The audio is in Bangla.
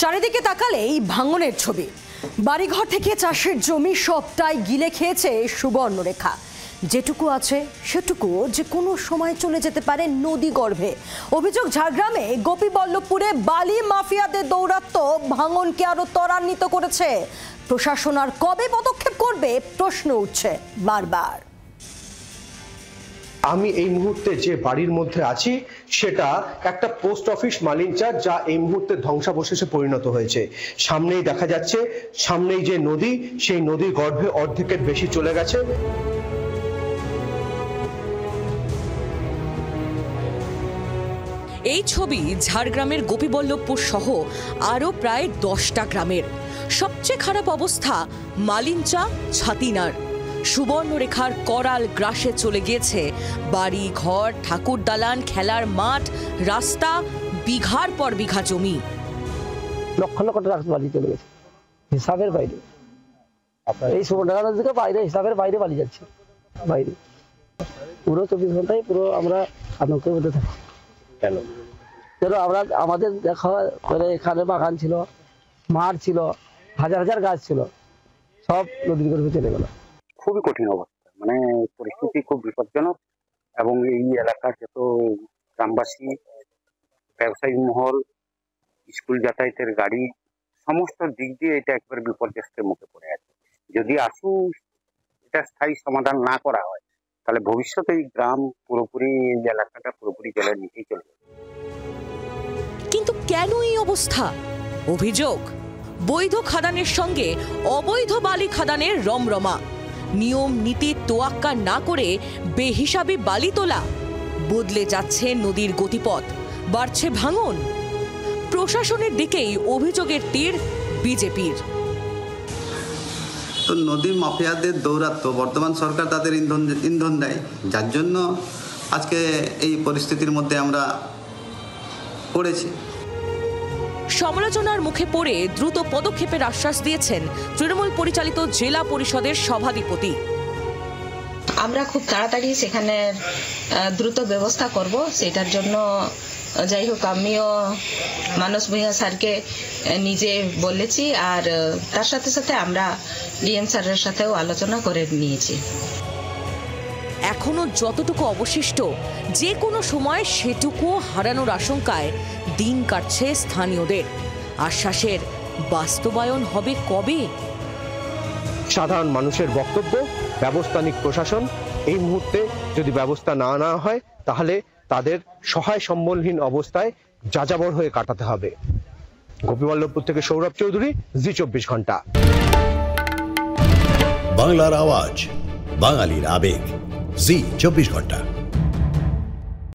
চারিদিকে তাকালেই ভাঙনের ছবি। বাড়িঘর থেকে চাষের জমি সবটাই গিলে খেয়েছে সুবর্ণরেখা। যেটুকু আছে সেটুকু যে কোনো সময় চলে যেতে পারে নদী গর্ভে। অভিযোগ, ঝাড়গ্রামে গোপীবল্লভপুরে বালি মাফিয়াদের দৌরাত্ম্য ভাঙনকে আরো ত্বরান্বিত করেছে। প্রশাসন আর কবে পদক্ষেপ করবে প্রশ্ন উঠছে বারবার। আমি এই মুহূর্তে যে বাড়ির মধ্যে আছি সেটা একটা পোস্ট অফিস মালিঞ্চা, যা এই মুহূর্তে ধ্বংসাবশেষে পরিণত হয়েছে। সামনেই দেখা যাচ্ছে, সামনেই যে নদী, সেই নদীর গর্ভে অর্ধেকের বেশি চলে গেছে। এই ছবি ঝাড়গ্রামের গোপীবল্লভপুর সহ আরও প্রায় 10টা গ্রামের। সবচেয়ে খারাপ অবস্থা মালিঞ্চা, ছাতিনার। সুবর্ণরেখার করাল গ্রাসে চলে গিয়েছে বাড়ি, ঘর, ঠাকুর দালান, খেলার মাঠ, রাস্তা, বিঘার পর বিঘা জমি। লক্ষ লক্ষ টাকা বালি চলে গেছে, হিসাবের বাইরে। এই সুবর্ণরেখার দিকে বাইরে, হিসাবের বাইরে বালি যাচ্ছে বাইরে। পুরো 24 ঘন্টায় পুরো আমরা আতঙ্কের মধ্যে থাকি। কেন? আমরা আমাদের দেখা করে এখানে বাগান ছিল, মাঠ ছিল, হাজার হাজার গাছ ছিল, সব নদীর গর্ভে চলে গেল। খুবই কঠিন অবস্থা, মানে পরিস্থিতি খুব বিপজ্জনক। এবং এই এলাকার যত গ্রামবাসী, ব্যবসায়িক মহল, স্কুল যাতায়াতের গাড়ি, সমস্ত দিক দিয়ে এটা একবার বিপর্যস্তের মুখে পড়ে আছে। যদি এটা স্থায়ী সমাধান না করা হয়, তাহলে ভবিষ্যতে এই গ্রাম পুরোপুরি, এই এলাকাটা পুরোপুরি জলের নিচেই চলে যাবে। কিন্তু কেন এই অবস্থা? অভিযোগ, বৈধ খাদানের সঙ্গে অবৈধ বালি খাদানের রমরমা। নিয়ম নীতি তোয়াক্কা না করে বেহিসাবি বালি তোলা। বদলে যাচ্ছে নদীর গতিপথ, বাড়ছে ভাঙন। প্রশাসনের দিকেই অভিযোগের তীর বিজেপির। তো নদী মাফিয়াদের দৌরাত্ম্য, বর্তমান সরকার তাদের ইন্ধন দেয়, যার জন্য আজকে এই পরিস্থিতির মধ্যে আমরা পড়েছি। সমালোচনার মুখে পড়ে দ্রুত পদক্ষেপের আশ্বাস দিয়েছেন তৃণমূল পরিচালিত জেলা পরিষদের সভাধিপতি। আমরা খুব তাড়াতাড়ি সেখানে দ্রুত ব্যবস্থা করব। সেটার জন্য যাই হোক, আমিও মানস ভূঁইয়া স্যারকে নিজে বলেছি, আর তার সাথে সাথে আমরা ডিএম স্যারের সাথেও আলোচনা করে নিয়েছি। এখনো যতটুকু অবশিষ্ট, যে কোনো সময় সেটুকু হারানোর আশঙ্কায় দিন কাটছে স্থানীয়দের। আশ্বাসের বাস্তবায়ন হবে কবে? সাধারণ মানুষের বক্তব্য, ব্যবস্থা নিক প্রশাসন। এই মুহূর্তে যদি ব্যবস্থা না নেওয়া হয়, তাহলে তাদের সহায় সম্বলহীন অবস্থায় যাযাবর হয়ে কাটাতে হবে। গোপীবল্লভপুর থেকে সৌরভ চৌধুরী, জি 24 ঘন্টা। বাংলার আওয়াজ, বাঙালির আবেগ, জি 24 ঘন্টা।